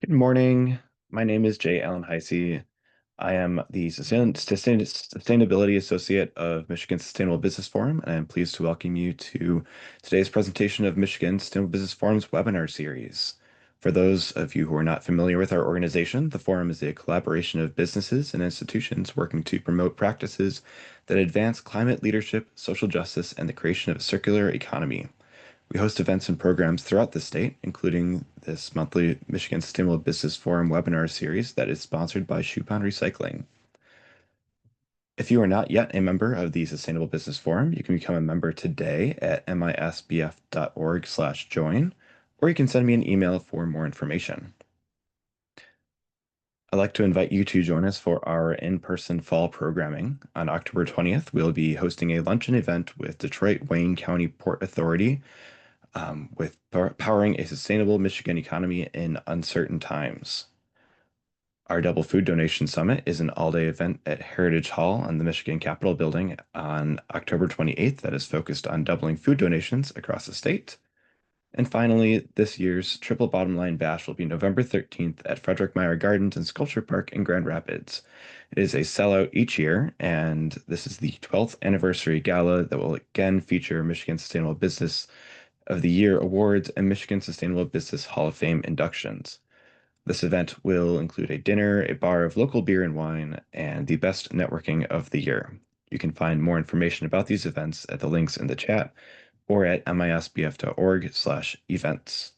Good morning. My name is Jay Allen Heisey. I am the Sustainability Associate of Michigan Sustainable Business Forum, and I'm pleased to welcome you to today's presentation of Michigan Sustainable Business Forum's webinar series. For those of you who are not familiar with our organization, the forum is a collaboration of businesses and institutions working to promote practices that advance climate leadership, social justice, and the creation of a circular economy. We host events and programs throughout the state, including this monthly Michigan Sustainable Business Forum webinar series that is sponsored by Shoupon Recycling. If you are not yet a member of the Sustainable Business Forum, you can become a member today at misbf.org/join, or you can send me an email for more information. I'd like to invite you to join us for our in-person fall programming. On October 20th, we'll be hosting a luncheon event with Detroit Wayne County Port Authority with powering a sustainable Michigan economy in uncertain times. Our Double Food Donation Summit is an all-day event at Heritage Hall on the Michigan Capitol Building on October 28th that is focused on doubling food donations across the state. And finally, this year's Triple Bottom Line Bash will be November 13th at Frederick Meyer Gardens and Sculpture Park in Grand Rapids. It is a sellout each year, and this is the 12th anniversary gala that will again feature Michigan Sustainable Business of the Year awards and Michigan Sustainable Business Hall of Fame inductions. This event will include a dinner, a bar of local beer and wine, and the best networking of the year. You can find more information about these events at the links in the chat or at misbf.org/events.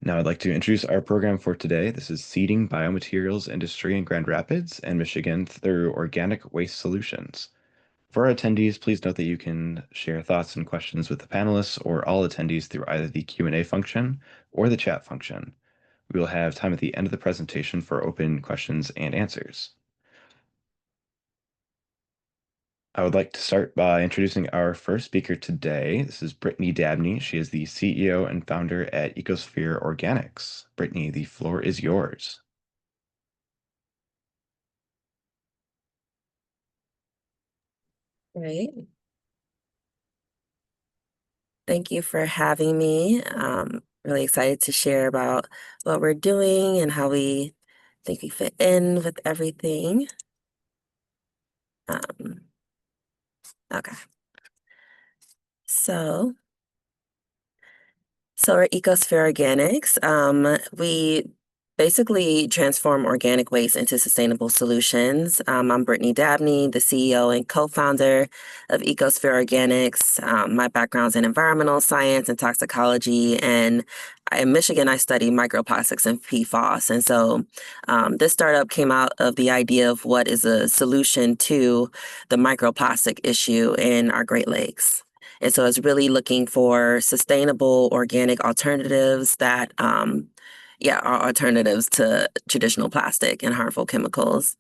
Now I'd like to introduce our program for today. This is Seeding Biomaterials Industry in Grand Rapids and Michigan through Organic Waste Solutions. For our attendees, please note that you can share thoughts and questions with the panelists or all attendees through either the Q&A function or the chat function. We will have time at the end of the presentation for open questions and answers. I would like to start by introducing our first speaker today. This is Brittany Dabney. She is the CEO and founder at Ecosphere Organics. Brittany, the floor is yours. Great. Thank you for having me. Really excited to share about what we're doing and how we think we fit in with everything. Okay. So we're Ecosphere Organics. We basically transform organic waste into sustainable solutions. I'm Brittany Dabney, the CEO and co-founder of Ecosphere Organics. My background's in environmental science and toxicology, and in Michigan, I study microplastics and PFAS. And so this startup came out of the idea of what is a solution to the microplastic issue in our Great Lakes. And so it's really looking for sustainable organic alternatives that, are alternatives to traditional plastic and harmful chemicals.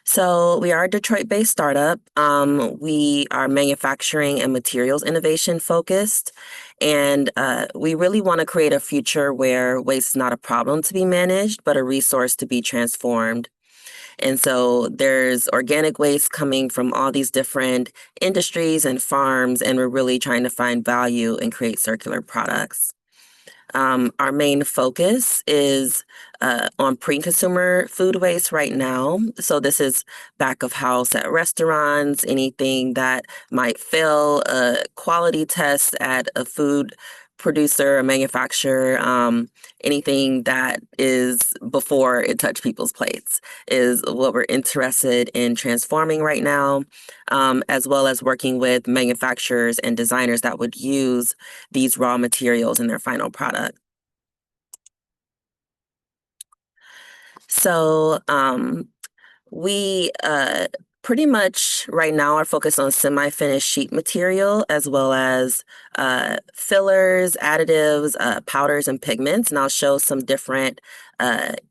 So we are a Detroit-based startup. We are manufacturing and materials innovation focused, and we really want to create a future where waste is not a problem to be managed, but a resource to be transformed. And so there's organic waste coming from all these different industries and farms, and we're really trying to find value and create circular products. Our main focus is on pre-consumer food waste right now. So this is back of house at restaurants, anything that might fail a quality test at a food producer, a manufacturer, anything that is before it touched people's plates is what we're interested in transforming right now, as well as working with manufacturers and designers that would use these raw materials in their final product. So we pretty much right now are focused on semi-finished sheet material as well as fillers, additives, powders, and pigments. And I'll show some different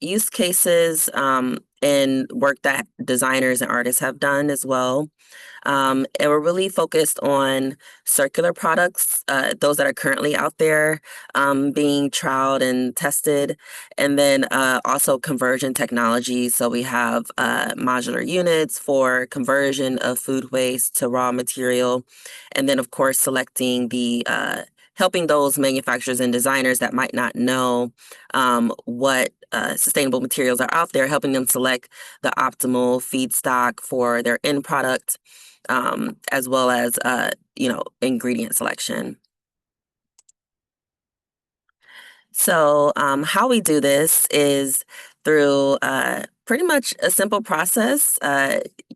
use cases and work that designers and artists have done as well. And we're really focused on circular products, those that are currently out there being trialed and tested, and then also conversion technology. So we have modular units for conversion of food waste to raw material, and then of course selecting the helping those manufacturers and designers that might not know what sustainable materials are out there, helping them select the optimal feedstock for their end product, as well as ingredient selection. So, how we do this is through pretty much a simple process.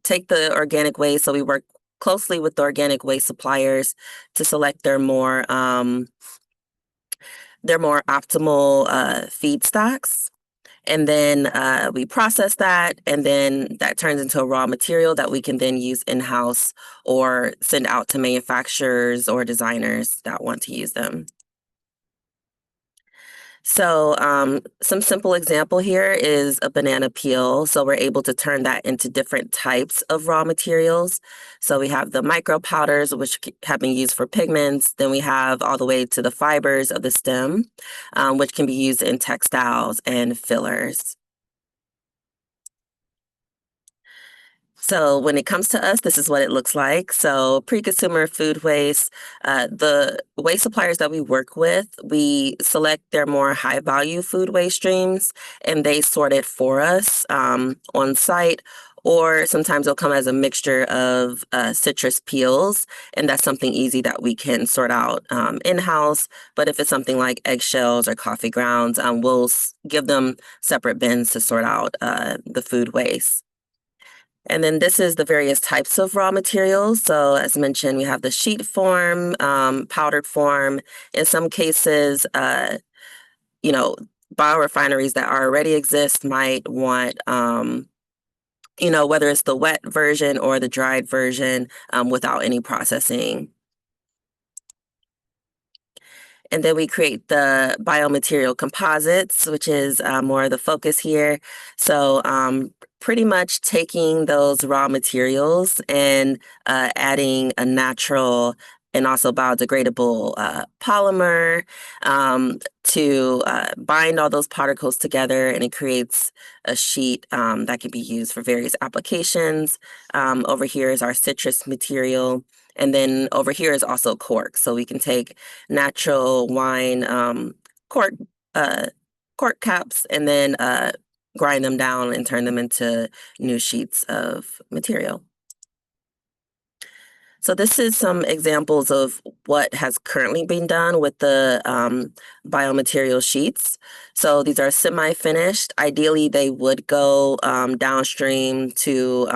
Take the organic waste. So we work closely with the organic waste suppliers to select their more optimal feedstocks. And then we process that, and then that turns into a raw material that we can then use in-house or send out to manufacturers or designers that want to use them. So some simple example here is a banana peel. So we're able to turn that into different types of raw materials. So we have the micro powders, which have been used for pigments. Then we have all the way to the fibers of the stem, which can be used in textiles and fillers. So when it comes to us, this is what it looks like. So pre-consumer food waste, the waste suppliers that we work with, we select their more high value food waste streams and they sort it for us on site. Or sometimes it'll come as a mixture of citrus peels, and that's something easy that we can sort out in-house. But if it's something like eggshells or coffee grounds, we'll give them separate bins to sort out the food waste. And then this is the various types of raw materials. So as mentioned, we have the sheet form, powdered form. In some cases, you know, biorefineries that already exist might want, whether it's the wet version or the dried version without any processing. And then we create the biomaterial composites, which is more of the focus here. So pretty much taking those raw materials and adding a natural and also biodegradable polymer to bind all those particles together, and it creates a sheet that can be used for various applications. Over here is our citrus material. And then over here is also cork. So we can take natural wine cork uh, cork caps and then grind them down and turn them into new sheets of material. So this is some examples of what has currently been done with the biomaterial sheets. So these are semi-finished. Ideally, they would go downstream to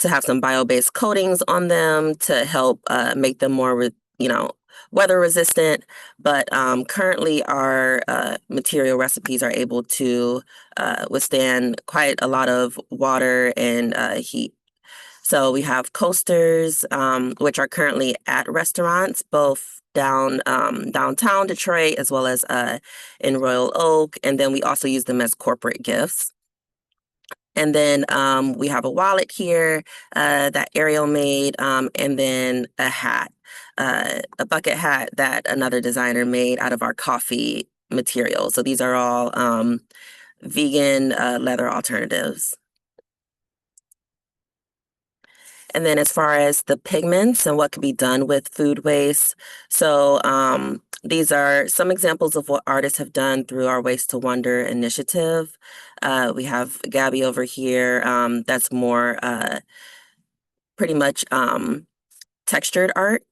have some bio-based coatings on them to help make them more, weather resistant. But currently, our material recipes are able to withstand quite a lot of water and heat. So we have coasters, which are currently at restaurants, both downtown Detroit as well as in Royal Oak. And then we also use them as corporate gifts. And then we have a wallet here that Ariel made, and then a hat, a bucket hat that another designer made out of our coffee material. So these are all vegan leather alternatives. And then as far as the pigments and what can be done with food waste, so these are some examples of what artists have done through our Waste to Wonder initiative. We have Gabby over here, that's more pretty much textured art.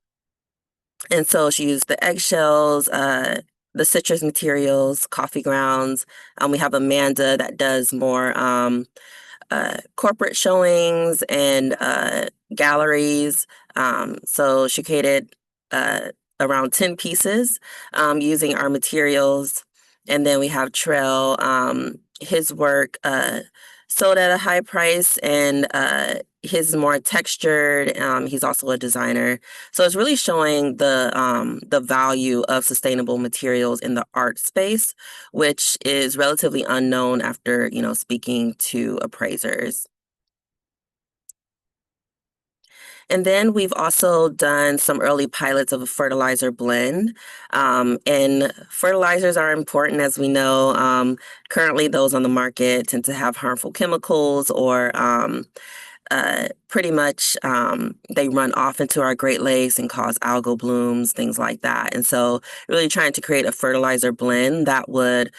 And so she used the eggshells, the citrus materials, coffee grounds. We have Amanda that does more corporate showings and galleries. So she created around 10 pieces using our materials. And then we have Trell, his work sold at a high price, and his more textured. He's also a designer. So it's really showing the value of sustainable materials in the art space, which is relatively unknown after, speaking to appraisers. And then we've also done some early pilots of a fertilizer blend. And fertilizers are important, as we know. Currently, those on the market tend to have harmful chemicals or pretty much they run off into our Great Lakes and cause algal blooms, things like that. And so really trying to create a fertilizer blend that would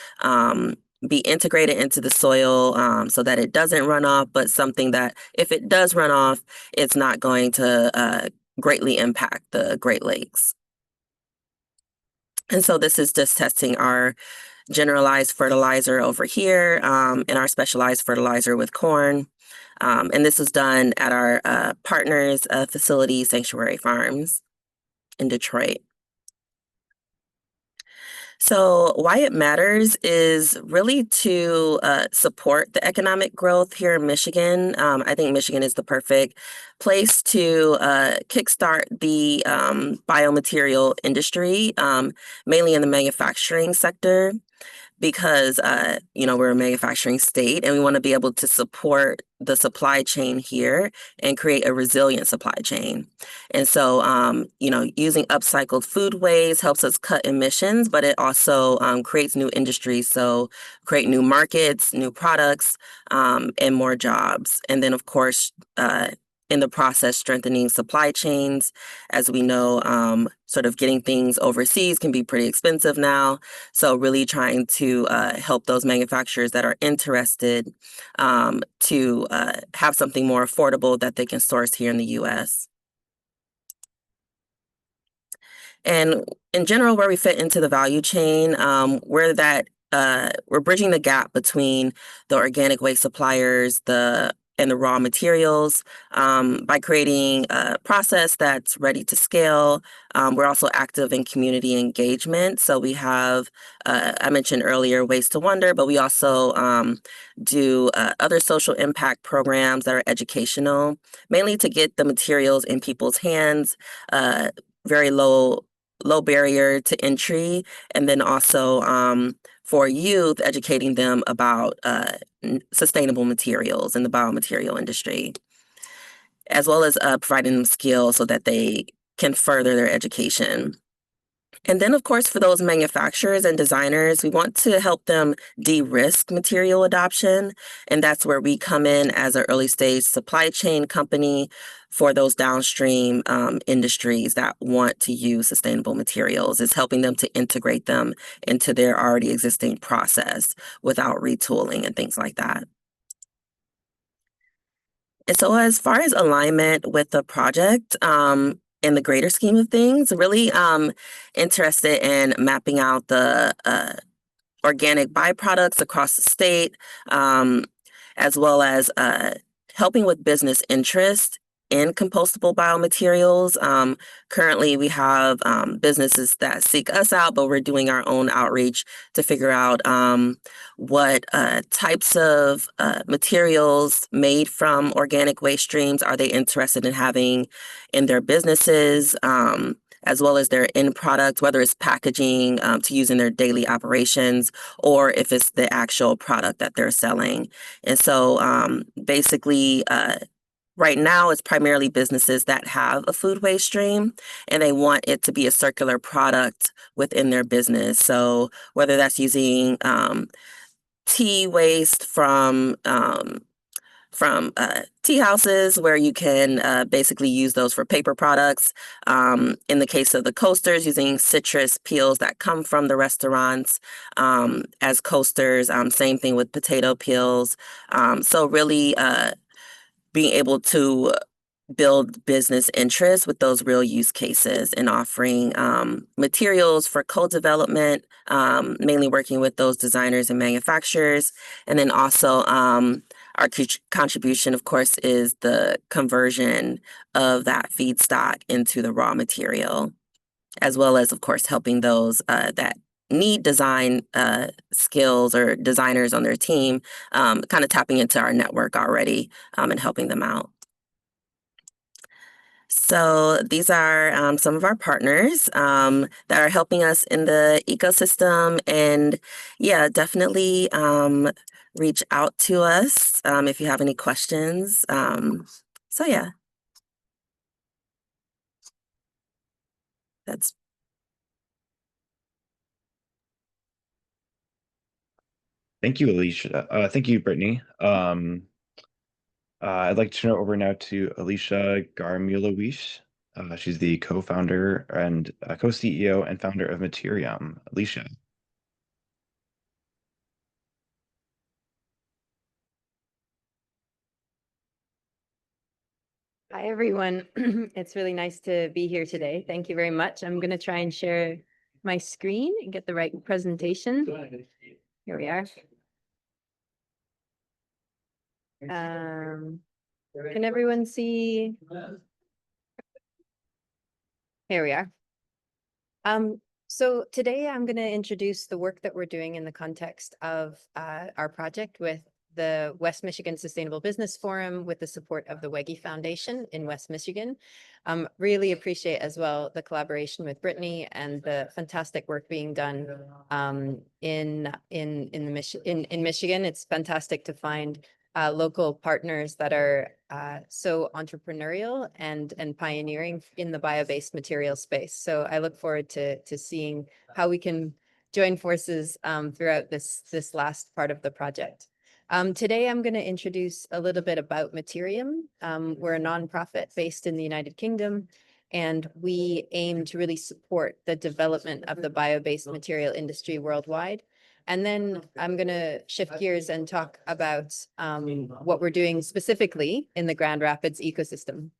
be integrated into the soil so that it doesn't run off, but something that if it does run off, it's not going to greatly impact the Great Lakes. And so this is just testing our generalized fertilizer over here and our specialized fertilizer with corn. And this was done at our partners' facility, Sanctuary Farms in Detroit. So, why it matters is really to support the economic growth here in Michigan. I think Michigan is the perfect place to kickstart the biomaterial industry, mainly in the manufacturing sector because we're a manufacturing state and we want to be able to support the supply chain here and create a resilient supply chain. And so using upcycled food waste helps us cut emissions, but it also creates new industries, so create new markets, new products, and more jobs. And then of course in the process, strengthening supply chains. As we know, sort of getting things overseas can be pretty expensive now. So really trying to help those manufacturers that are interested to have something more affordable that they can source here in the U.S. And in general, where we fit into the value chain, we're bridging the gap between the organic waste suppliers, and the raw materials by creating a process that's ready to scale. We're also active in community engagement. So we have, I mentioned earlier, Waste to Wonder, but we also do other social impact programs that are educational, mainly to get the materials in people's hands, very low barrier to entry, and then also for youth, educating them about sustainable materials in the biomaterial industry, as well as providing them skills so that they can further their education. And then, of course, for those manufacturers and designers, we want to help them de-risk material adoption. And that's where we come in as an early stage supply chain company for those downstream industries that want to use sustainable materials. Is helping them to integrate them into their already existing process without retooling and things like that. And so as far as alignment with the project, in the greater scheme of things, really interested in mapping out the organic byproducts across the state, as well as helping with business interest in compostable biomaterials. Currently, we have businesses that seek us out, but we're doing our own outreach to figure out what types of materials made from organic waste streams are they interested in having in their businesses. As well as their end product, whether it's packaging to use in their daily operations or if it's the actual product that they're selling. And so basically, right now it's primarily businesses that have a food waste stream and they want it to be a circular product within their business. So whether that's using tea waste from tea houses where you can basically use those for paper products. In the case of the coasters, using citrus peels that come from the restaurants as coasters. Same thing with potato peels. So really being able to build business interest with those real use cases and offering materials for co-development, mainly working with those designers and manufacturers. And then also our contribution, of course, is the conversion of that feedstock into the raw material, as well as, of course, helping those that need design skills or designers on their team, kind of tapping into our network already and helping them out. So these are some of our partners that are helping us in the ecosystem. And yeah, definitely reach out to us if you have any questions. So yeah, that's Thank you, Alicia. Thank you, Brittany. I'd like to turn it over now to Alicia Garmulawish. She's the co-founder and co-CEO and founder of Materiom. Alicia. Hi, everyone. It's really nice to be here today. Thank you very much. I'm going to try and share my screen and get the right presentation. Here we are. Can everyone see? Here we are. So today I'm going to introduce the work that we're doing in the context of our project with the West Michigan Sustainable Business Forum with the support of the WEGI Foundation in West Michigan. Really appreciate as well the collaboration with Brittany and the fantastic work being done in Michigan. It's fantastic to find local partners that are so entrepreneurial and pioneering in the bio-based material space. So I look forward to seeing how we can join forces throughout this last part of the project. Today, I'm going to introduce a little bit about Materiom. We're a nonprofit based in the United Kingdom, and we aim to really support the development of the bio-based material industry worldwide. And then I'm going to shift gears and talk about what we're doing specifically in the Grand Rapids ecosystem.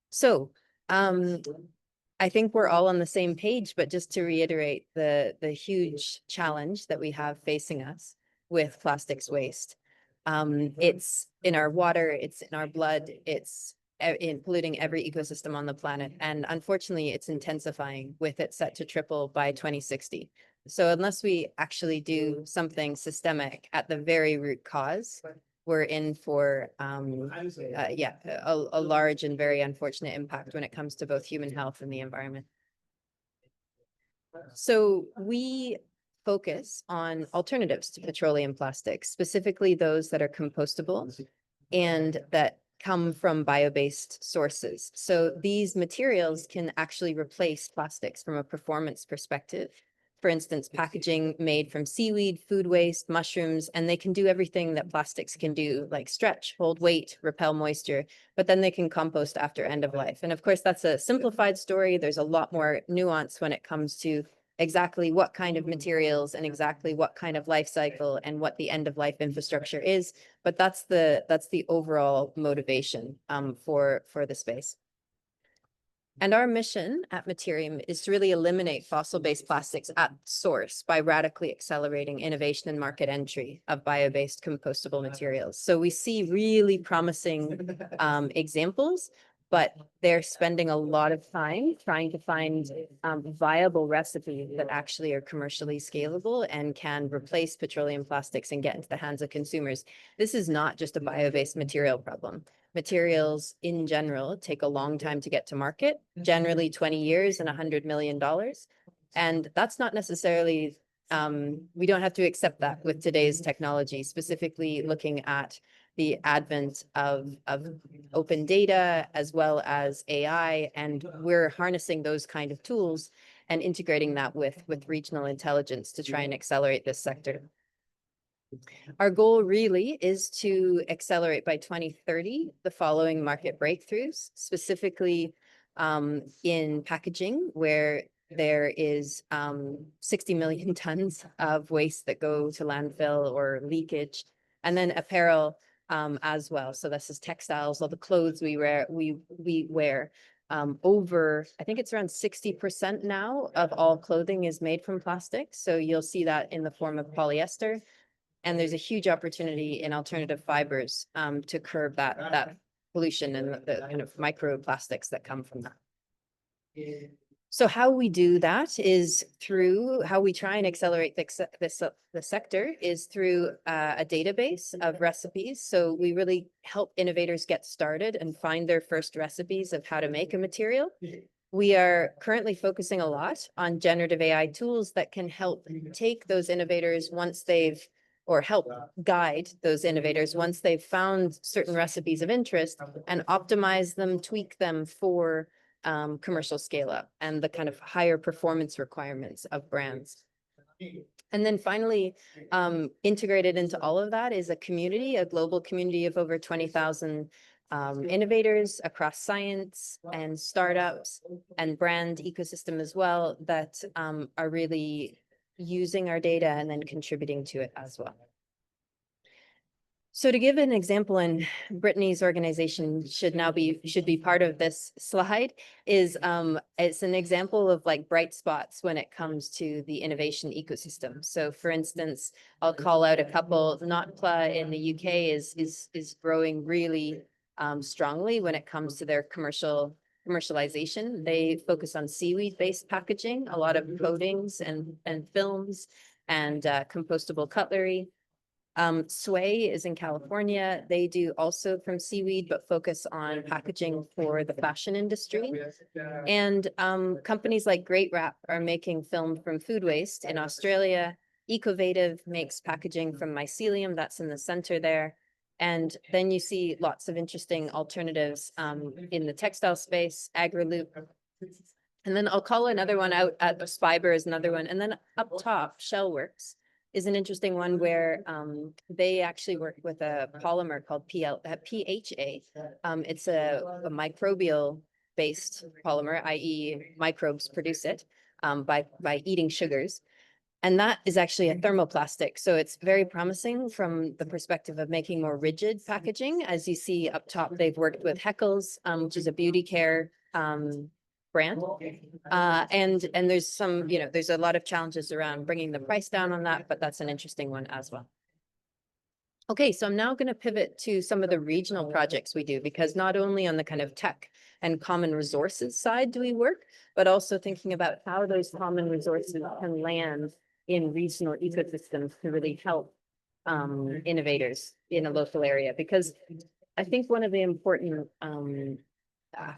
So I think we're all on the same page, but just to reiterate the huge challenge that we have facing us with plastics waste. It's in our water, it's in our blood, it's in polluting every ecosystem on the planet. And unfortunately, it's intensifying with it set to triple by 2060. So unless we actually do something systemic at the very root cause, we're in for a large and very unfortunate impact when it comes to both human health and the environment. So we focus on alternatives to petroleum plastics, specifically those that are compostable and that come from bio-based sources. So these materials can actually replace plastics from a performance perspective. For instance, packaging made from seaweed, food waste, mushrooms, and they can do everything that plastics can do, like stretch, hold weight, repel moisture, but then they can compost after end of life. And of course, that's a simplified story. There's a lot more nuance when it comes to exactly what kind of materials and exactly what kind of life cycle and what the end of life infrastructure is. But that's the overall motivation for the space. And our mission at Materiom is to really eliminate fossil-based plastics at source by radically accelerating innovation and market entry of bio-based compostable materials. So we see really promising examples, but they're spending a lot of time trying to find viable recipes that actually are commercially scalable and can replace petroleum plastics and get into the hands of consumers. This is not just a bio-based material problem. Materials in general take a long time to get to market, generally 20 years and $100 million. And that's not necessarily, we don't have to accept that with today's technology, specifically looking at the advent of open data as well as AI. And we're harnessing those kind of tools and integrating that with regional intelligence to try and accelerate this sector. Our goal really is to accelerate by 2030 the following market breakthroughs, specifically in packaging, where there is 60 million tons of waste that go to landfill or leakage, and then apparel as well. So this is textiles, all the clothes we wear. Over, I think it's around 60% now of all clothing is made from plastic. So you'll see that in the form of polyester. And there's a huge opportunity in alternative fibers to curb that pollution and the kind of microplastics that come from that. So how we do that is through how we try and accelerate the sector is through a database of recipes. So we really help innovators get started and find their first recipes of how to make a material. We are currently focusing a lot on generative AI tools that can help take those innovators once they've or help guide those innovators once they've found certain recipes of interest and optimize them, tweak them for commercial scale up and the kind of higher performance requirements of brands. And then finally, integrated into all of that is a community, a global community of over 20,000 innovators across science and startups and brand ecosystem as well that are really using our data and then contributing to it as well. So to give an example, and Brittany's organization should be part of this slide, is it's an example of like bright spots when it comes to the innovation ecosystem. So for instance, I'll call out a couple. Notpla in the UK is growing really strongly when it comes to their commercialization. They focus on seaweed-based packaging, a lot of coatings and films and compostable cutlery. Sway is in California. They do also from seaweed, but focus on packaging for the fashion industry. And companies like Great Wrap are making film from food waste in Australia. Ecovative makes packaging from mycelium, that's in the center there. And then you see lots of interesting alternatives in the textile space, AgriLoop. And then I'll call another one out, Fiber is another one. And then up top, Shellworks is an interesting one where they actually work with a polymer called PHA. It's a microbial based polymer, i.e. microbes produce it by eating sugars. And that is actually a thermoplastic. So it's very promising from the perspective of making more rigid packaging. As you see up top, they've worked with Heckles, which is a beauty care brand. And there's some, there's a lot of challenges around bringing the price down on that, but that's an interesting one as well. Okay, so I'm now going to pivot to some of the regional projects we do, because not only on the kind of tech and common resources side do we work, but also thinking about how those common resources can land in regional ecosystems to really help innovators in a local area. Because I think one of the important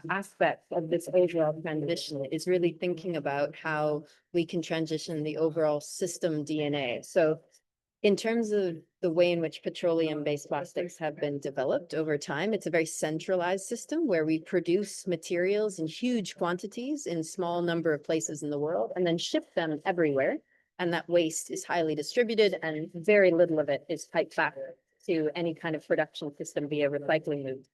aspects of this overall transition is really thinking about how we can transition the overall system DNA. So in terms of the way in which petroleum-based plastics have been developed over time, it's a very centralized system where we produce materials in huge quantities in small number of places in the world and then ship them everywhere. And that waste is highly distributed and very little of it is piped back to any kind of production system via recycling loop.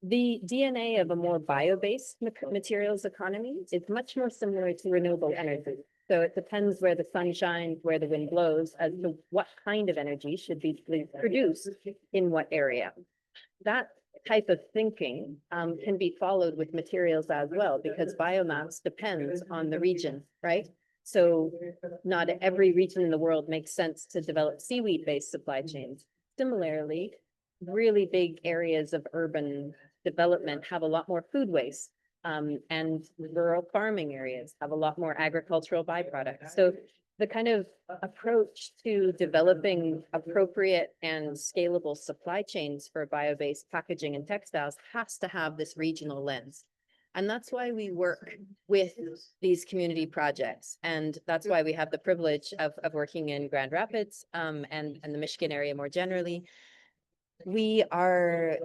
The DNA of a more bio-based materials economy is much more similar to renewable energy. So it depends where the sun shines, where the wind blows, as to what kind of energy should be produced in what area. That type of thinking can be followed with materials as well, because biomass depends on the region, right? So not every region in the world makes sense to develop seaweed-based supply chains. Similarly, really big areas of urban development have a lot more food waste, and rural farming areas have a lot more agricultural byproducts. So the kind of approach to developing appropriate and scalable supply chains for bio-based packaging and textiles has to have this regional lens. And that's why we work with these community projects. And that's why we have the privilege of working in Grand Rapids and the Michigan area more generally. We are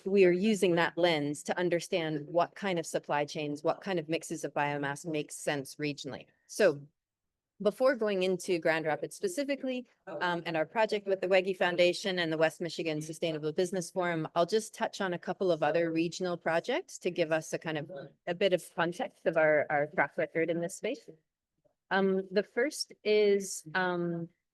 using that lens to understand what kind of supply chains, what kind of mixes of biomass makes sense regionally. So before going into Grand Rapids specifically, and our project with the Wege Foundation and the West Michigan Sustainable Business Forum, I'll just touch on a couple of other regional projects to give us a bit of context of our track record in this space. The first is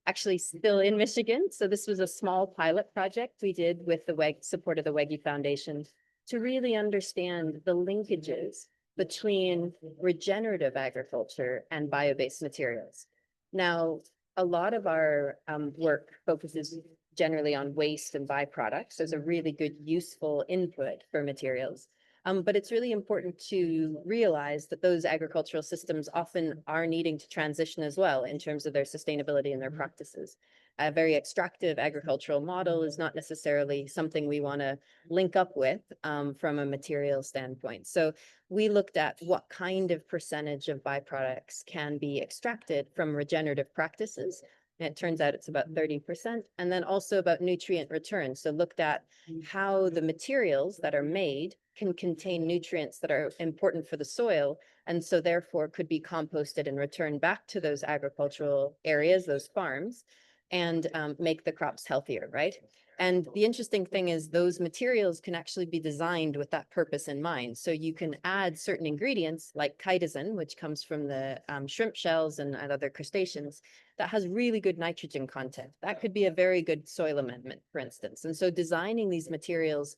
actually still in Michigan. So this was a small pilot project we did with the support of the Wege Foundation to really understand the linkages between regenerative agriculture and bio-based materials. Now, a lot of our work focuses generally on waste and byproducts as a really good, useful input for materials. But it's really important to realize that those agricultural systems often are needing to transition as well in terms of their sustainability and their practices. A very extractive agricultural model is not necessarily something we want to link up with from a material standpoint. So we looked at what kind of percentage of byproducts can be extracted from regenerative practices. And it turns out it's about 30%. And then also about nutrient return. So looked at how the materials that are made can contain nutrients that are important for the soil, and so therefore could be composted and returned back to those agricultural areas, those farms, and make the crops healthier, right? And the interesting thing is those materials can actually be designed with that purpose in mind. So you can add certain ingredients like chitosan, which comes from the shrimp shells and other crustaceans, that has really good nitrogen content. That could be a very good soil amendment, for instance. And so designing these materials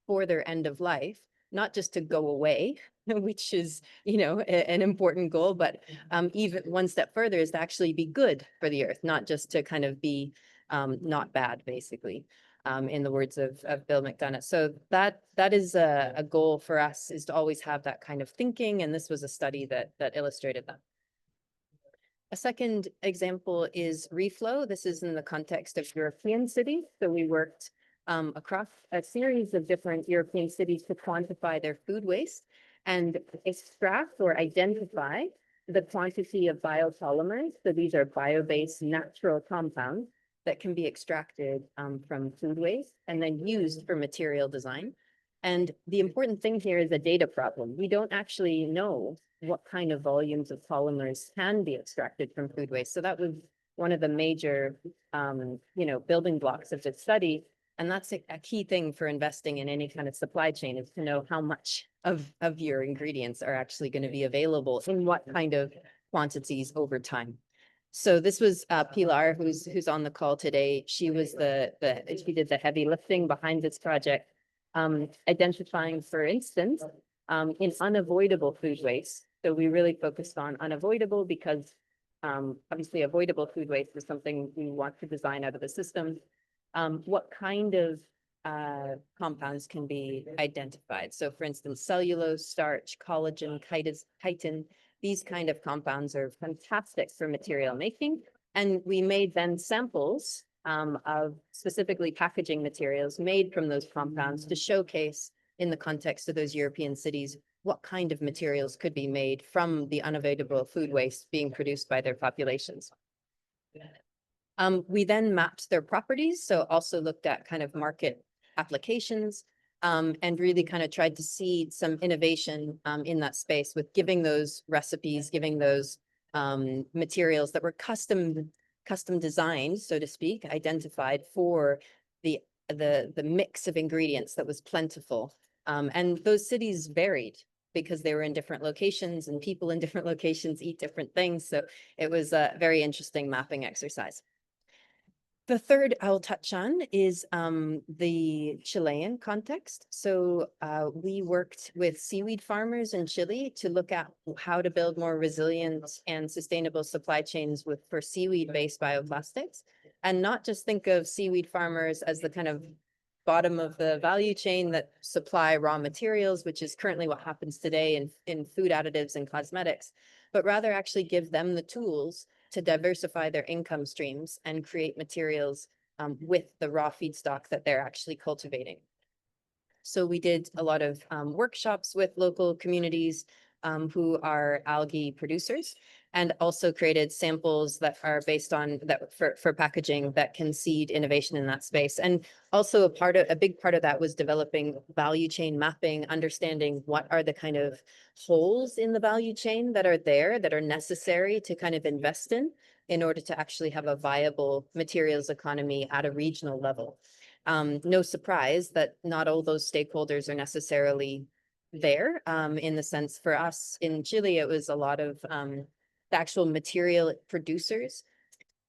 for their end of life, not just to go away, which is, you know, an important goal, but even one step further is to actually be good for the earth, not just to kind of be not bad, basically, in the words of Bill McDonough. So that is a goal for us, is to always have that kind of thinking. And this was a study that illustrated that. A second example is reflow. This is in the context of European cities. So we worked across a series of different European cities to quantify their food waste and extract or identify the quantity of biopolymers. So these are bio-based natural compounds that can be extracted from food waste and then used for material design. And the important thing here is a data problem. We don't actually know what kind of volumes of polymers can be extracted from food waste. So that was one of the major, building blocks of this study. And that's a key thing for investing in any kind of supply chain, is to know how much of your ingredients are actually going to be available in what kind of quantities over time. So this was Pilar, who's on the call today. She was she did the heavy lifting behind this project, identifying, for instance, in unavoidable food waste. So we really focused on unavoidable because obviously avoidable food waste is something we want to design out of the system. What kind of compounds can be identified? So for instance, cellulose, starch, collagen, chitin, these kind of compounds are fantastic for material making. And we made then samples of specifically packaging materials made from those compounds to showcase, in the context of those European cities, what kind of materials could be made from the unavoidable food waste being produced by their populations. We then mapped their properties, so also looked at kind of market applications, and really kind of tried to seed some innovation in that space with giving those recipes, giving those materials that were custom designed, so to speak, identified for the mix of ingredients that was plentiful. And those cities varied because they were in different locations, and people in different locations eat different things. So it was a very interesting mapping exercise. The third I'll touch on is the Chilean context. So we worked with seaweed farmers in Chile to look at how to build more resilient and sustainable supply chains for seaweed-based bioplastics, and not just think of seaweed farmers as the kind of bottom of the value chain that supply raw materials, which is currently what happens today in food additives and cosmetics, but rather actually give them the tools to diversify their income streams and create materials with the raw feedstock that they're actually cultivating. So we did a lot of workshops with local communities who are algae producers, and also created samples that are based on that for packaging that can seed innovation in that space. And also a big part of that was developing value chain mapping, understanding what are the kind of holes in the value chain that are there that are necessary to kind of invest in order to actually have a viable materials economy at a regional level. No surprise that not all those stakeholders are necessarily there. In the sense, for us in Chile, it was a lot of the actual material producers.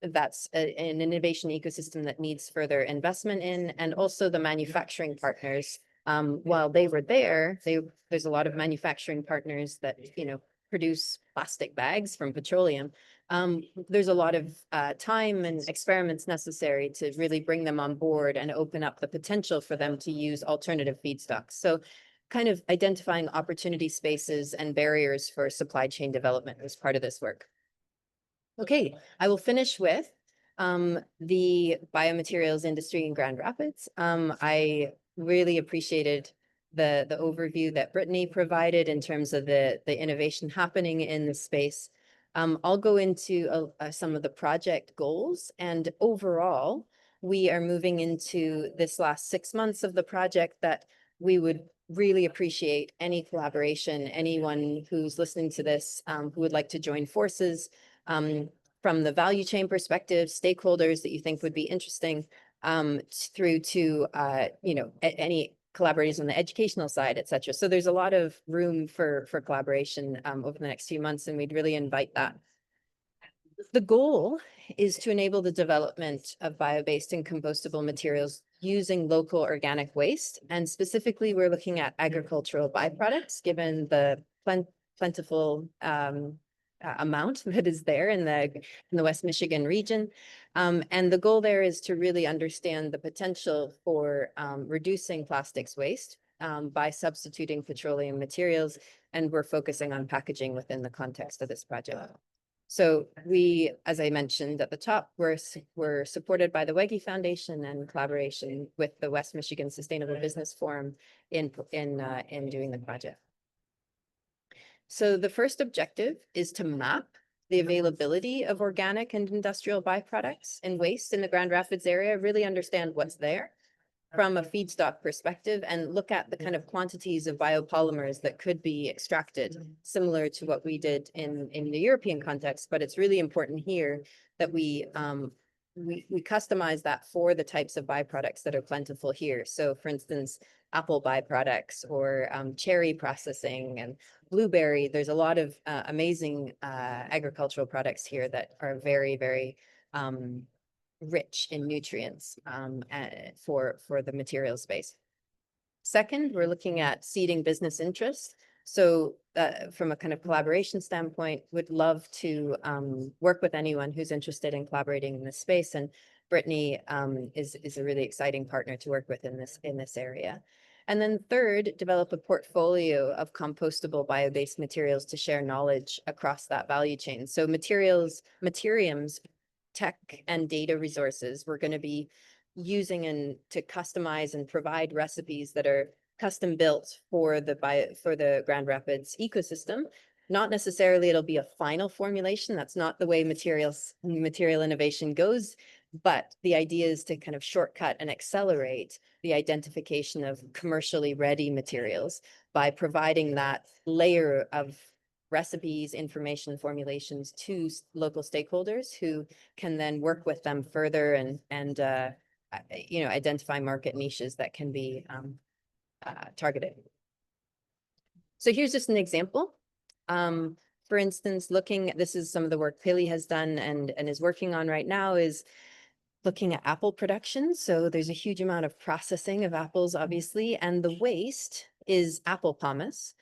That's an innovation ecosystem that needs further investment in, and also the manufacturing partners. While they were there, there's a lot of manufacturing partners that, produce plastic bags from petroleum. There's a lot of time and experiments necessary to really bring them on board and open up the potential for them to use alternative feedstocks. So kind of identifying opportunity spaces and barriers for supply chain development was part of this work. Okay, I will finish with the biomaterials industry in Grand Rapids. I really appreciated the overview that Brittany provided in terms of the innovation happening in the space. I'll go into some of the project goals, and overall, we are moving into this last 6 months of the project that we would really appreciate any collaboration, anyone who's listening to this, who would like to join forces, from the value chain perspective, stakeholders that you think would be interesting, through to, any collaborators on the educational side, et cetera. So there's a lot of room for collaboration, over the next few months, and we'd really invite that. The goal is to enable the development of bio-based and compostable materials using local organic waste. And specifically, we're looking at agricultural byproducts, given the plentiful amount that is there in the West Michigan region. And the goal there is to really understand the potential for reducing plastics waste by substituting petroleum materials. And we're focusing on packaging within the context of this project. So we, as I mentioned at the top, we're supported by the Wege Foundation and collaboration with the West Michigan Sustainable Business Forum in doing the project. So the first objective is to map the availability of organic and industrial byproducts and waste in the Grand Rapids area, really understand what's there from a feedstock perspective, and look at the kind of quantities of biopolymers that could be extracted, similar to what we did in the European context. But it's really important here that we customize that for the types of byproducts that are plentiful here. So for instance, apple byproducts or cherry processing and blueberry. There's a lot of amazing agricultural products here that are very, very rich in nutrients for the material space. Second, we're looking at seeding business interests. So from a kind of collaboration standpoint, would love to work with anyone who's interested in collaborating in this space. And Brittany is a really exciting partner to work with in this area. And then third, develop a portfolio of compostable bio-based materials to share knowledge across that value chain. So Materiom's tech and data resources we're going to be using to customize and provide recipes that are custom built for the Grand Rapids ecosystem. Not necessarily it'll be a final formulation. That's not the way material innovation goes. But the idea is to kind of shortcut and accelerate the identification of commercially ready materials by providing that layer of recipes, information, formulations to local stakeholders who can then work with them further and identify market niches that can be targeted. So here's just an example. For instance, this is some of the work Pili has done and is working on right now, is looking at apple production. So there's a huge amount of processing of apples, obviously, and the waste is apple pomace,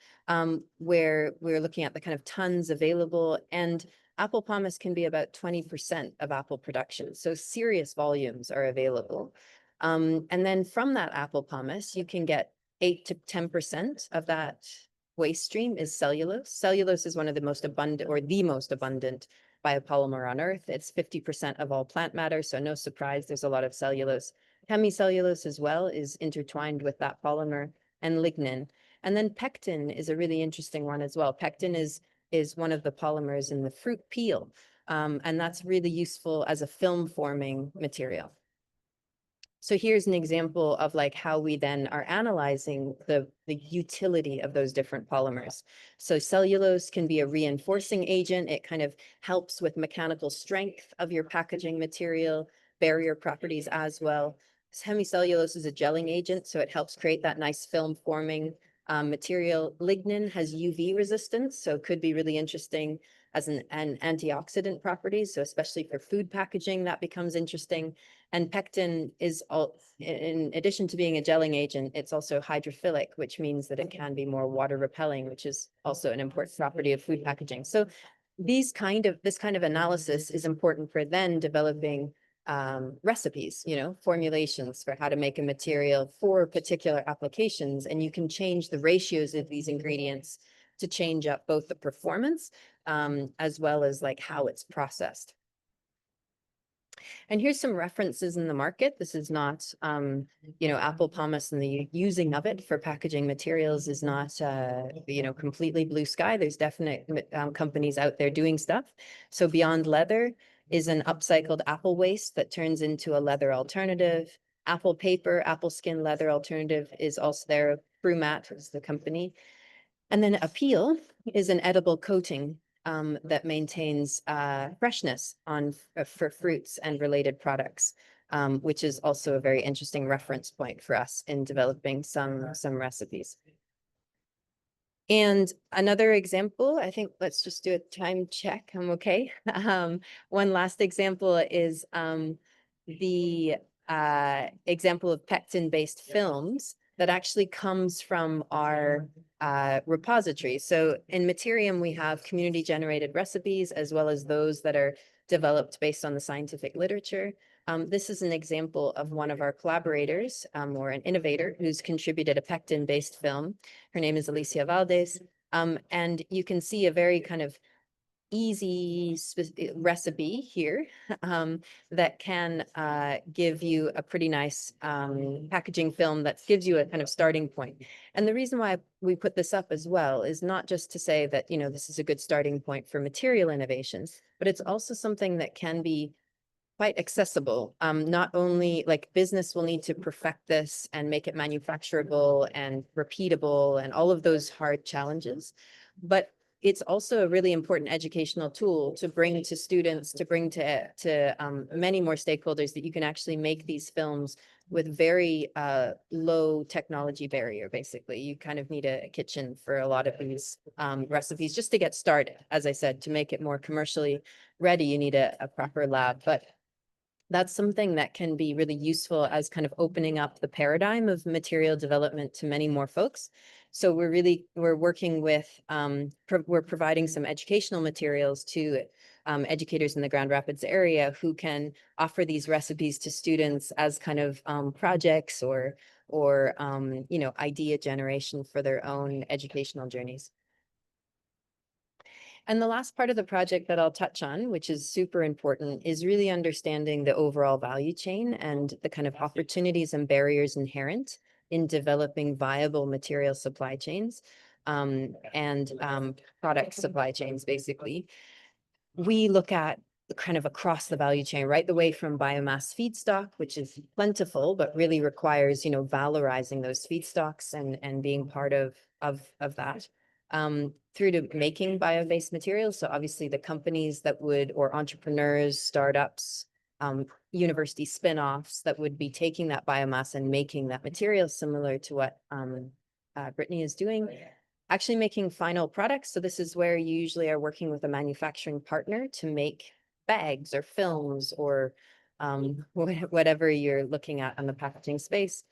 where we're looking at the kind of tons available, and apple pomace can be about 20% of apple production. So serious volumes are available. And then from that apple pomace, you can get 8 to 10% of that waste stream is cellulose. Cellulose is one of the most abundant, or the most abundant biopolymer on Earth. It's 50% of all plant matter, so no surprise there's a lot of cellulose. Hemicellulose as well is intertwined with that polymer, and lignin. And then pectin is a really interesting one as well. Pectin is one of the polymers in the fruit peel, and that's really useful as a film forming material. So here's an example of like how we then are analyzing the utility of those different polymers. So cellulose can be a reinforcing agent. It kind of helps with mechanical strength of your packaging material, barrier properties as well. Hemicellulose is a gelling agent, so it helps create that nice film forming material. Lignin has UV resistance, so it could be really interesting as an antioxidant property. So especially for food packaging, that becomes interesting. And pectin is, in addition to being a gelling agent, it's also hydrophilic, which means that it can be more water repelling, which is also an important property of food packaging. So this kind of analysis is important for then developing recipes, formulations for how to make a material for particular applications. And you can change the ratios of these ingredients to change up both the performance as well as like how it's processed. And here's some references in the market. This is not, apple pomace, and the using of it for packaging materials is not, completely blue sky. There's definite companies out there doing stuff. So Beyond Leather is an upcycled apple waste that turns into a leather alternative. Apple paper, apple skin leather alternative is also there. Frumat is the company. And then a peel is an edible coating that maintains freshness on for fruits and related products, which is also a very interesting reference point for us in developing some recipes. And another example, I think let's just do a time check. I'm okay. One last example is the example of pectin-based films that actually comes from our repository. So in Materiom, we have community-generated recipes as well as those that are developed based on the scientific literature. This is an example of one of our collaborators or an innovator who's contributed a pectin-based film. Her name is Alicia Valdez. And you can see a very kind of easy recipe here that can give you a pretty nice packaging film that gives you a kind of starting point. And the reason why we put this up as well is not just to say that, you know, this is a good starting point for material innovations, but it's also something that can be quite accessible. Not only like business will need to perfect this and make it manufacturable and repeatable and all of those hard challenges, but it's also a really important educational tool to bring to students, to bring to many more stakeholders that you can actually make these films with very low technology barrier. Basically, you kind of need a kitchen for a lot of these recipes just to get started. As I said, to make it more commercially ready, you need a proper lab. But that's something that can be really useful as kind of opening up the paradigm of material development to many more folks. So we're working with, we're providing some educational materials to educators in the Grand Rapids area who can offer these recipes to students as kind of projects or you know, idea generation for their own educational journeys. And the last part of the project that I'll touch on, which is super important, is really understanding the overall value chain and the kind of opportunities and barriers inherent in developing viable material supply chains and product supply chains, basically. We look at kind of across the value chain, right the way from biomass feedstock, which is plentiful, but really requires, you know, valorizing those feedstocks and being part of that. Through to making bio-based materials. So obviously the companies that would, or entrepreneurs, startups, university spin-offs that would be taking that biomass and making that material similar to what Brittany is doing, actually making final products. So this is where you usually are working with a manufacturing partner to make bags or films or whatever you're looking at on the packaging space.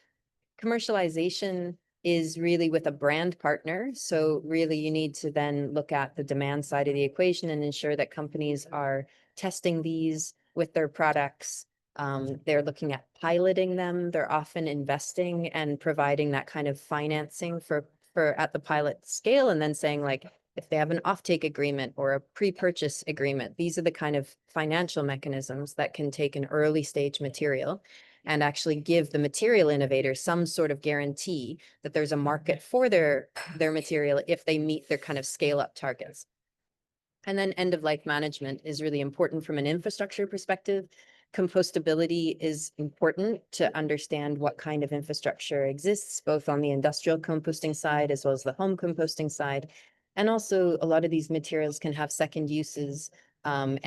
Commercialization is really with a brand partner. So really you need to then look at the demand side of the equation and ensure that companies are testing these with their products. They're looking at piloting them. They're often investing and providing that kind of financing for at the pilot scale, and then saying like, if they have an offtake agreement or a pre-purchase agreement, these are the kind of financial mechanisms that can take an early stage material and actually give the material innovator some sort of guarantee that there's a market for their material if they meet their kind of scale up targets. And then end of life management is really important from an infrastructure perspective. Compostability is important to understand what kind of infrastructure exists, both on the industrial composting side as well as the home composting side. And also a lot of these materials can have second uses and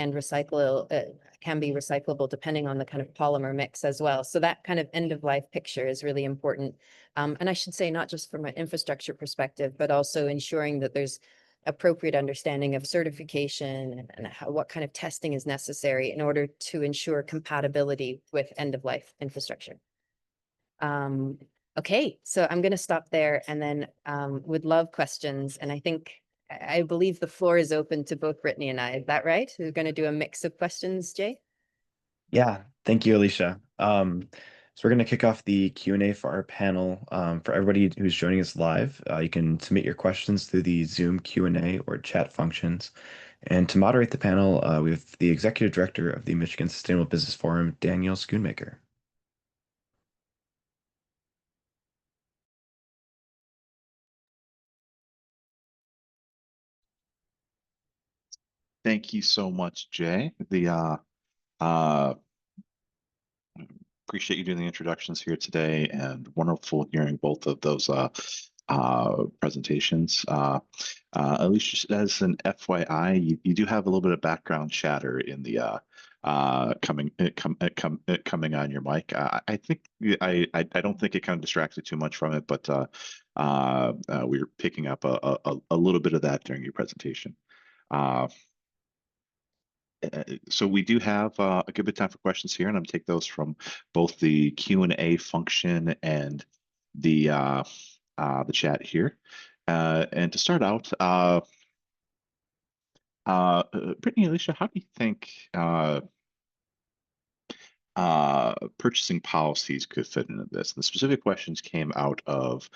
can be recyclable depending on the kind of polymer mix as well. So that kind of end of life picture is really important. And I should say not just from an infrastructure perspective, but also ensuring that there's appropriate understanding of certification and what kind of testing is necessary in order to ensure compatibility with end of life infrastructure. Okay, so I'm going to stop there and then would love questions. And I believe the floor is open to both Brittany and I. Is that right? We're going to do a mix of questions, Jay? Yeah, thank you, Alicia. So we're going to kick off the Q&A for our panel. For everybody who's joining us live, you can submit your questions through the Zoom Q&A or chat functions. And to moderate the panel, we have the Executive Director of the Michigan Sustainable Business Forum, Daniel Schoonmaker. Thank you so much, Jay. Appreciate you doing the introductions here today, and wonderful hearing both of those presentations. At least as an FYI, you do have a little bit of background chatter in the coming on your mic. I think I don't think it kind of distracted too much from it, but we were picking up a little bit of that during your presentation. So we do have a good bit of time for questions here, and I'm gonna take those from both the Q&A function and the chat here. And to start out, Brittany, Alicia, how do you think purchasing policies could fit into this? The specific questions came out of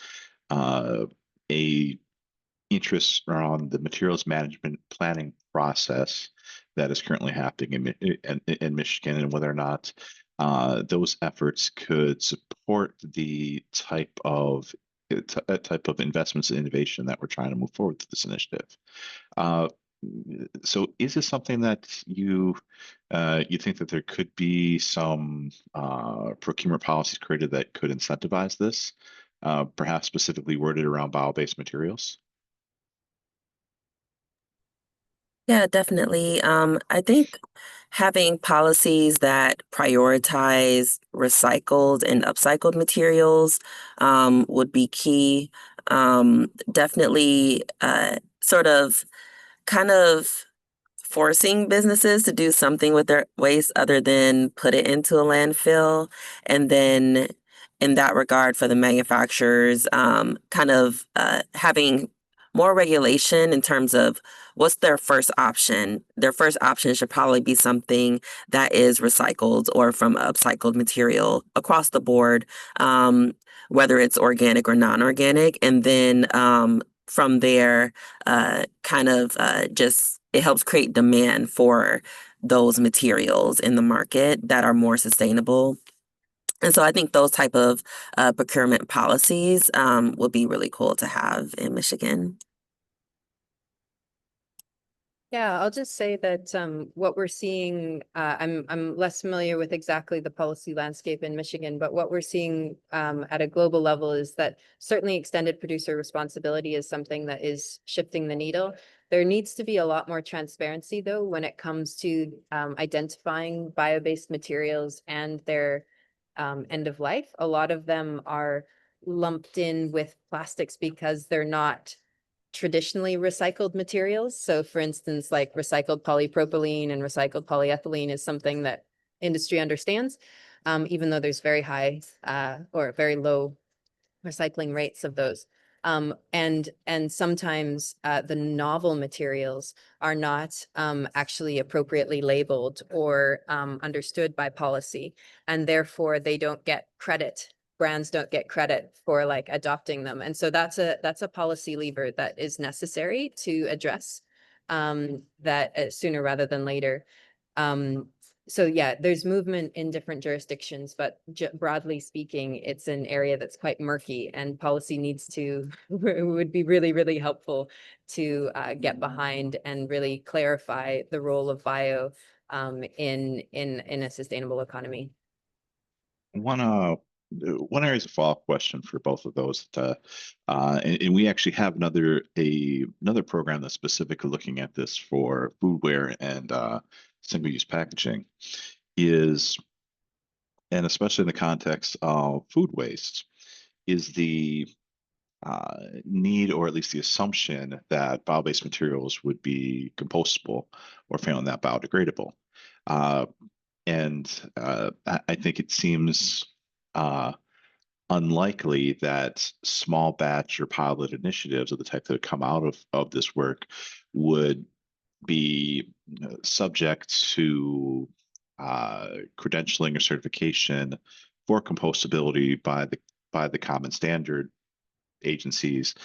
a interest around the materials management planning process that is currently happening in Michigan, and whether or not those efforts could support the type of investments and innovation that we're trying to move forward with this initiative. So is this something that you think that there could be some procurement policies created that could incentivize this, perhaps specifically worded around bio-based materials? Yeah, definitely. I think having policies that prioritize recycled and upcycled materials would be key. Definitely sort of kind of forcing businesses to do something with their waste other than put it into a landfill. And then in that regard, for the manufacturers, kind of having more regulation in terms of what's their first option. Their first option should probably be something that is recycled or from upcycled material across the board, whether it's organic or non-organic. And then from there, kind of just it helps create demand for those materials in the market that are more sustainable. And so I think those type of procurement policies would be really cool to have in Michigan. Yeah, I'll just say that what we're seeing, I'm less familiar with exactly the policy landscape in Michigan, but what we're seeing at a global level is that certainly extended producer responsibility is something that is shifting the needle. There needs to be a lot more transparency, though, when it comes to identifying bio-based materials and their end of life. A lot of them are lumped in with plastics because they're not traditionally recycled materials. So for instance, like recycled polypropylene and recycled polyethylene is something that industry understands, even though there's very high or very low recycling rates of those. And sometimes the novel materials are not actually appropriately labeled or understood by policy, and therefore they don't get credit. Brands don't get credit for like adopting them. And so that's a policy lever that is necessary to address that sooner rather than later. So yeah, there's movement in different jurisdictions, but broadly speaking, it's an area that's quite murky, and policy needs to would be really, really helpful to get behind and really clarify the role of bio in a sustainable economy. One area is a follow-up question for both of those. And we actually have another program that's specifically looking at this for foodware and single-use packaging, and especially in the context of food waste, is the need, or at least the assumption, that bio-based materials would be compostable or failing that biodegradable. And I think it seems unlikely that small batch or pilot initiatives of the type that come out of this work would be subject to credentialing or certification for compostability by the common standard agencies,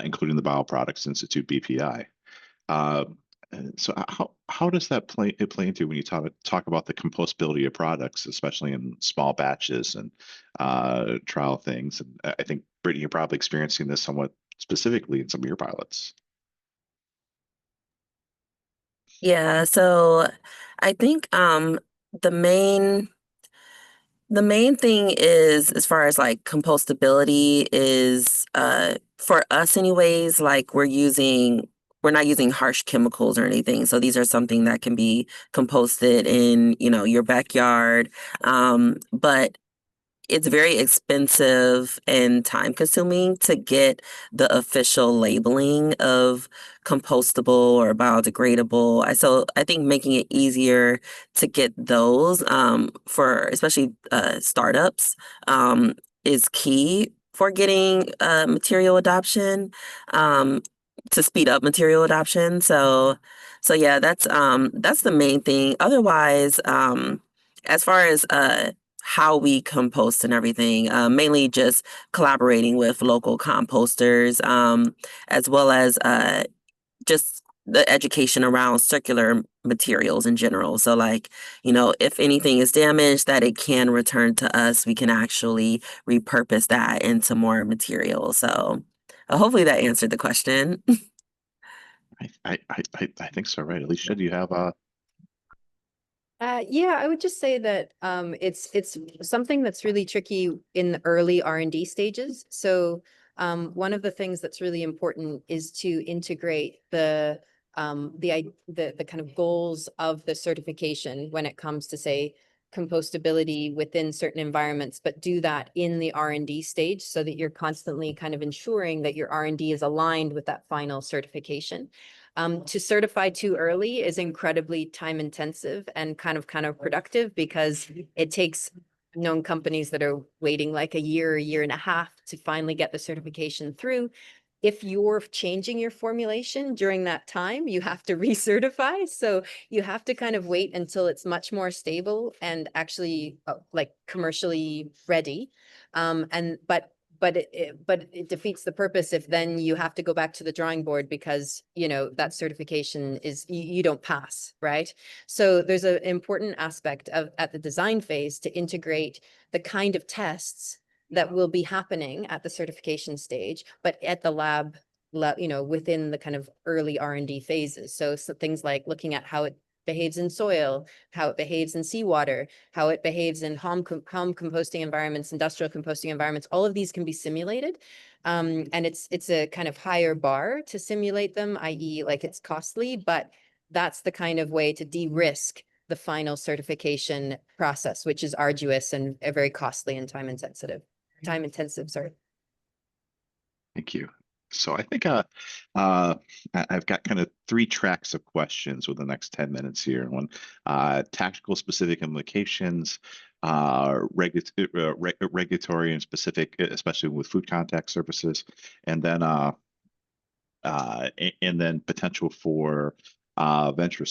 including the Bioproducts Institute (BPI). So how does that play into when you talk about the compostability of products, especially in small batches and trial things? And I think, Brittany, you're probably experiencing this somewhat specifically in some of your pilots. Yeah, so I think the main the main thing is, as far as like compostability, is for us anyways, like we're not using harsh chemicals or anything. So these are something that can be composted in, your backyard. But it's very expensive and time consuming to get the official labeling of compostable or biodegradable. So I think making it easier to get those for especially startups is key for getting material adoption to speed up material adoption. So yeah, that's the main thing. Otherwise, as far as how we compost and everything, mainly just collaborating with local composters, as well as just the education around circular materials in general. So like, if anything is damaged that it can return to us, we can actually repurpose that into more material. So hopefully that answered the question. I think so, right? Alicia, do you have a? Yeah, I would just say that it's something that's really tricky in the early R&D stages. So one of the things that's really important is to integrate the kind of goals of the certification when it comes to, say, compostability within certain environments, but do that in the R&D stage so that you're constantly kind of ensuring that your R&D is aligned with that final certification. To certify too early is incredibly time intensive and kind of productive, because it takes known companies that are waiting like a year and a half to finally get the certification through. If you're changing your formulation during that time, you have to recertify. So you have to kind of wait until it's much more stable and actually like commercially ready. But it defeats the purpose if then you have to go back to the drawing board because, that certification is, you don't pass, right? So there's an important aspect of at the design phase to integrate the kind of tests that will be happening at the certification stage, but at the lab, within the kind of early R&D phases. So things like looking at how it behaves in soil, how it behaves in seawater, how it behaves in home composting environments, industrial composting environments. All of these can be simulated. And it's a kind of higher bar to simulate them, i.e. like it's costly, but that's the kind of way to de-risk the final certification process, which is arduous and very costly and time intensive, sorry. Thank you. So I think I've got kind of 3 tracks of questions with the next 10 minutes here. One, tactical specific implications, regulatory and specific, especially with food contact surfaces, and then potential for venture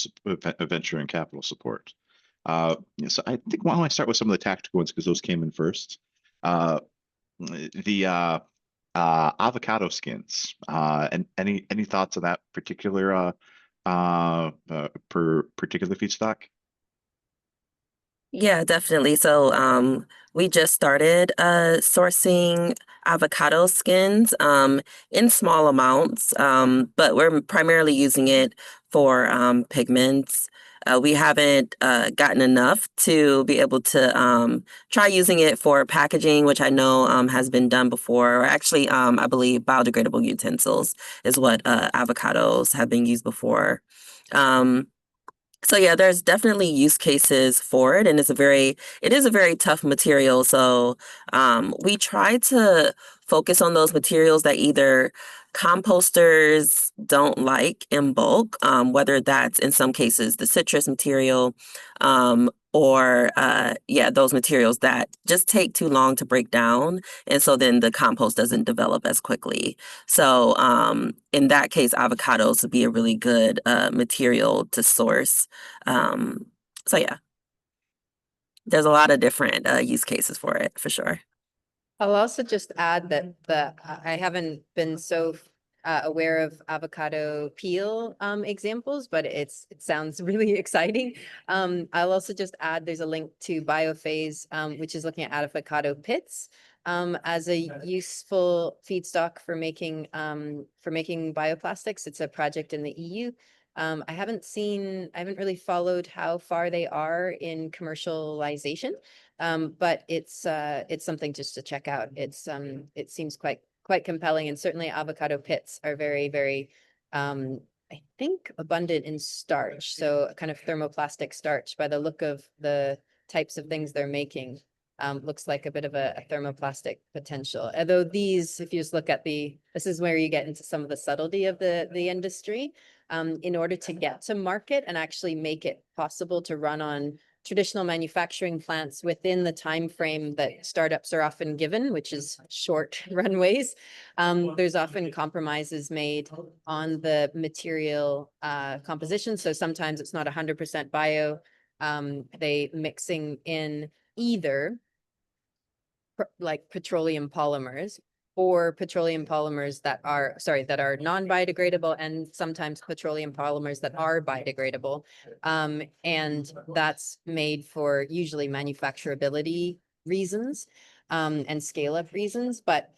and capital support. So I think why don't I start with some of the tactical ones because those came in first. The avocado skins. And any thoughts on that particular particular feedstock? Yeah, definitely. So we just started sourcing avocado skins in small amounts, but we're primarily using it for pigments. We haven't gotten enough to be able to try using it for packaging, which I know has been done before. Or actually, I believe biodegradable utensils is what avocados have been used before. So yeah, there's definitely use cases for it, and it is a very tough material. So we try to focus on those materials that either composters don't like in bulk, whether that's in some cases the citrus material, or those materials that just take too long to break down, and so then the compost doesn't develop as quickly. So in that case, avocados would be a really good material to source. So yeah, there's a lot of different use cases for it, for sure. I'll also just add that I haven't been so aware of avocado peel examples, but it sounds really exciting. I'll also just add there's a link to Biophase, which is looking at avocado pits as a useful feedstock for making bioplastics. It's a project in the EU. I haven't really followed how far they are in commercialization, but it's something just to check out. It seems quite quite compelling. And certainly avocado pits are very, very, I think, abundant in starch. So kind of thermoplastic starch by the look of the types of things they're making. Looks like a bit of a thermoplastic potential. Although these, if you just look at this is where you get into some of the subtlety of the industry. In order to get to market and actually make it possible to run on traditional manufacturing plants within the time frame that startups are often given, which is short runways. There's often compromises made on the material composition. So sometimes it's not 100% bio. They mixing in either like petroleum polymers or petroleum polymers that are non-biodegradable, and sometimes petroleum polymers that are biodegradable. And that's made for usually manufacturability reasons and scale up reasons. But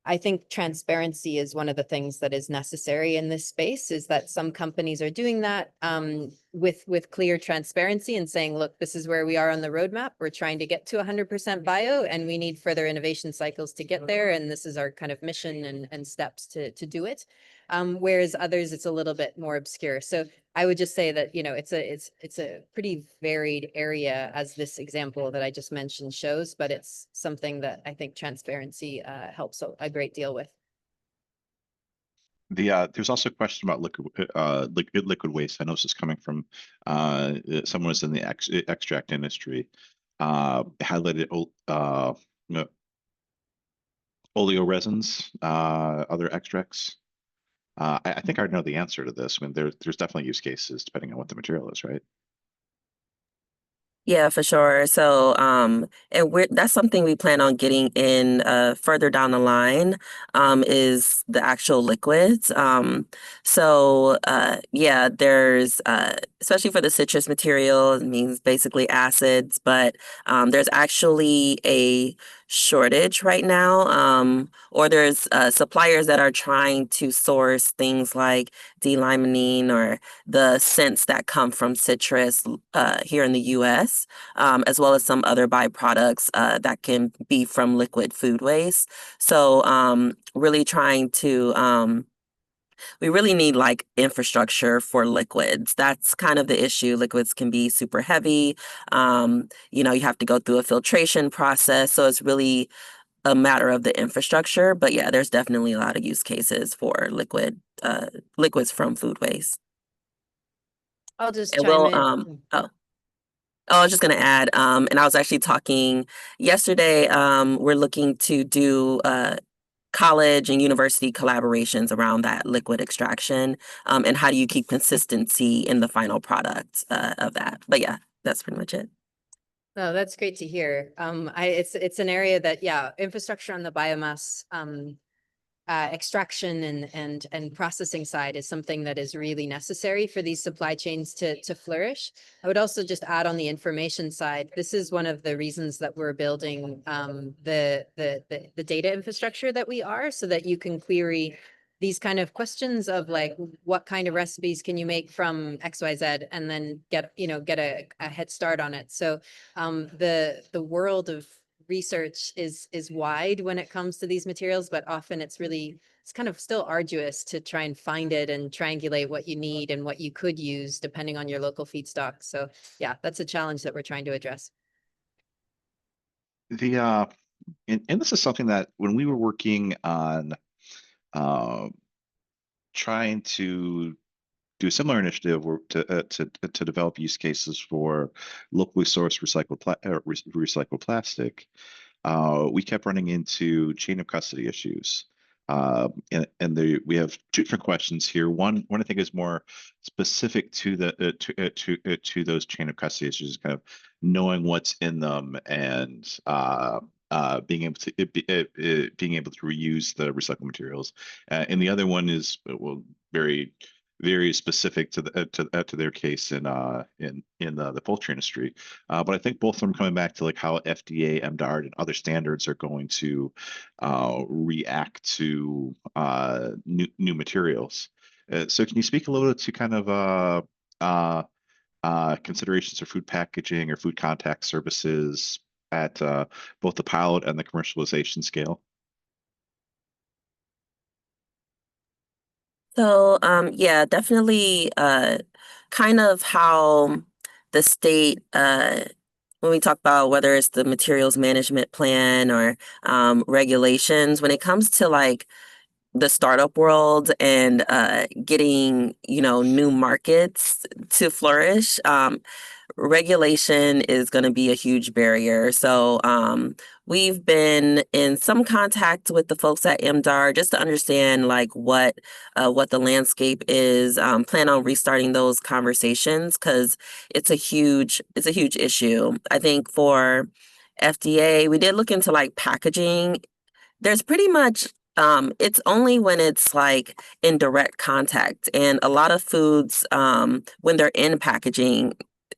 I think transparency is one of the things that is necessary in this space, is that some companies are doing that with clear transparency and saying, look, this is where we are on the roadmap. We're trying to get to 100% bio, and we need further innovation cycles to get there. And this is our kind of mission and steps to do it. Whereas others, it's a little bit more obscure. So I would just say that, you know, it's a pretty varied area, as this example that I just mentioned shows, but it's something that I think transparency helps a great deal with. There's also a question about liquid waste. I know this is coming from someone who's in the extract industry. Highlighted you know, oleo resins, other extracts. I think I know the answer to this. I mean, there's definitely use cases depending on what the material is, right? Yeah, for sure. So, and that's something we plan on getting in further down the line, is the actual liquids. Yeah, there's especially for the citrus material, it means basically acids, but there's actually a shortage right now, or there's suppliers that are trying to source things like D-limonene or the scents that come from citrus here in the US. As well as some other byproducts that can be from liquid food waste. So really trying to, we really need like infrastructure for liquids. That's kind of the issue. Liquids can be super heavy. You know, you have to go through a filtration process. So it's really a matter of the infrastructure. But yeah, there's definitely a lot of use cases for liquids from food waste. I'll just And chime we'll, in. Oh, I was just going to add, and I was actually talking yesterday, we're looking to do college and university collaborations around that liquid extraction, and how do you keep consistency in the final product of that. But yeah, that's pretty much it. No, that's great to hear. It's an area that, yeah, infrastructure on the biomass extraction and processing side is something that is really necessary for these supply chains to flourish. I would also just add on the information side, this is one of the reasons that we're building the data infrastructure that we are, so that you can query these kind of questions of like, what kind of recipes can you make from XYZ, and then get a head start on it. So the world of research is wide when it comes to these materials, but often it's kind of still arduous to try and find it and triangulate what you need and what you could use depending on your local feedstock. So yeah, that's a challenge that we're trying to address. And this is something that when we were working on trying to do a similar initiative to develop use cases for locally sourced recycled plastic, we kept running into chain of custody issues. We have two different questions here. One I think is more specific to to those chain of custody issues, kind of knowing what's in them and being able to reuse the recycled materials. And the other one is very very specific to their case in the poultry industry. But I think both of them coming back to like how FDA, MDARD, and other standards are going to react to new materials. So can you speak a little bit to kind of considerations for food packaging or food contact services at both the pilot and the commercialization scale? So, yeah, definitely, kind of how the state, when we talk about whether it's the materials management plan or regulations, when it comes to like the startup world and getting, new markets to flourish, regulation is going to be a huge barrier. So, we've been in some contact with the folks at MDAR just to understand like what the landscape is. Plan on restarting those conversations because it's a huge issue. I think for FDA, we did look into like packaging. There's pretty much it's only when it's like in direct contact, and a lot of foods, when they're in packaging,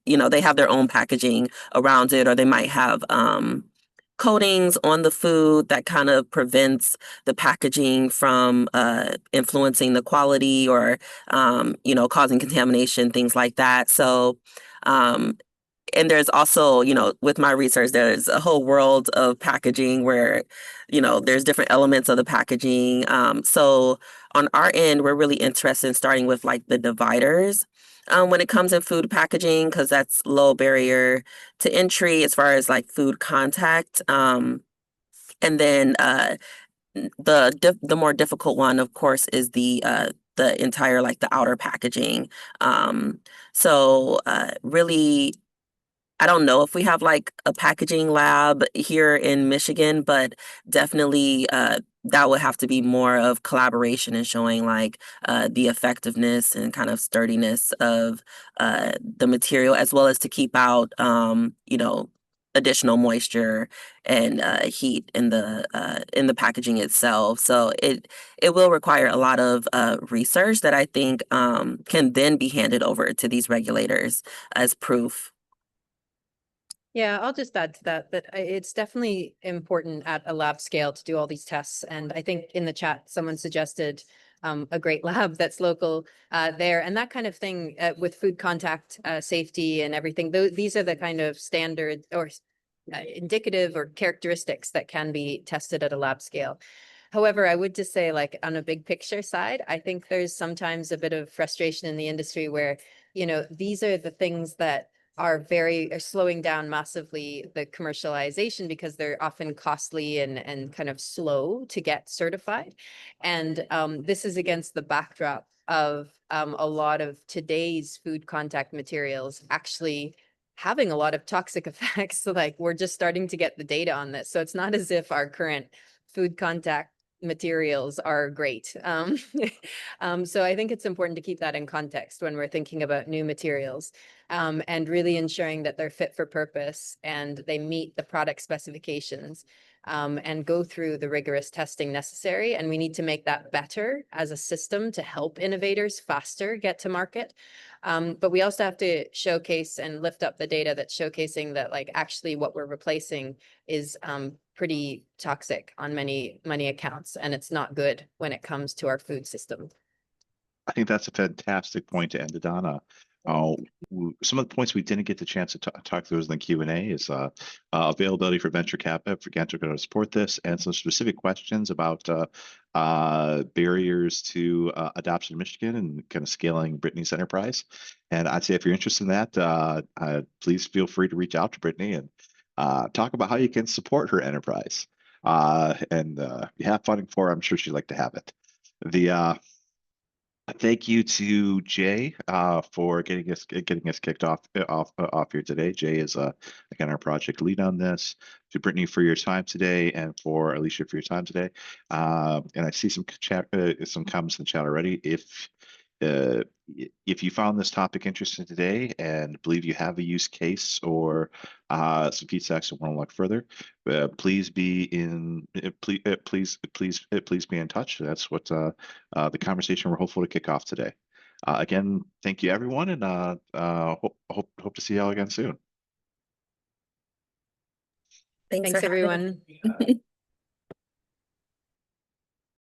they have their own packaging around it, or they might have coatings on the food that kind of prevents the packaging from influencing the quality or causing contamination, things like that. So um, and there's also, with my research, there's a whole world of packaging where, there's different elements of the packaging. So on our end, we're really interested in starting with like the dividers. When it comes in food packaging, because that's low barrier to entry as far as like food contact. And then the more difficult one, of course, is the entire like the outer packaging. So really, I don't know if we have like a packaging lab here in Michigan, but definitely that would have to be more of collaboration and showing like the effectiveness and kind of sturdiness of the material, as well as to keep out, additional moisture and heat in the packaging itself. So it will require a lot of research that I think can then be handed over to these regulators as proof. Yeah, I'll just add to that it's definitely important at a lab scale to do all these tests. And I think in the chat, someone suggested a great lab that's local there, and that kind of thing with food contact safety and everything. These are the kind of standard or indicative or characteristics that can be tested at a lab scale. However, I would just say, like, on a big picture side, I think there's sometimes a bit of frustration in the industry where, these are the things that are slowing down massively the commercialization because they're often costly and kind of slow to get certified. And this is against the backdrop of a lot of today's food contact materials actually having a lot of toxic effects. So like we're just starting to get the data on this. So it's not as if our current food contact materials are great. So I think it's important to keep that in context when we're thinking about new materials, and really ensuring that they're fit for purpose and they meet the product specifications, and go through the rigorous testing necessary. And we need to make that better as a system to help innovators faster get to market. But we also have to showcase and lift up the data that's showcasing that like actually what we're replacing is pretty toxic on many accounts, and it's not good when it comes to our food system. I think that's a fantastic point to end it on. Some of the points we didn't get the chance to talk through in the Q&A is availability for venture capital to support this, and some specific questions about barriers to adoption in Michigan and kind of scaling Brittany's enterprise. And I'd say if you're interested in that, please feel free to reach out to Brittany and talk about how you can support her enterprise. And you have funding for her, I'm sure she'd like to have it. Thank you to Jay for getting us kicked off here today. Jay is again our project lead on this. To Brittany for your time today, and for Alicia for your time today. And I see some comments in the chat already. If you found this topic interesting today and believe you have a use case or some feedstocks and want to look further, please be in please be in touch. That's what the conversation we're hopeful to kick off today. Again, thank you everyone, and hope to see you all again soon. Thanks Thanks for having everyone.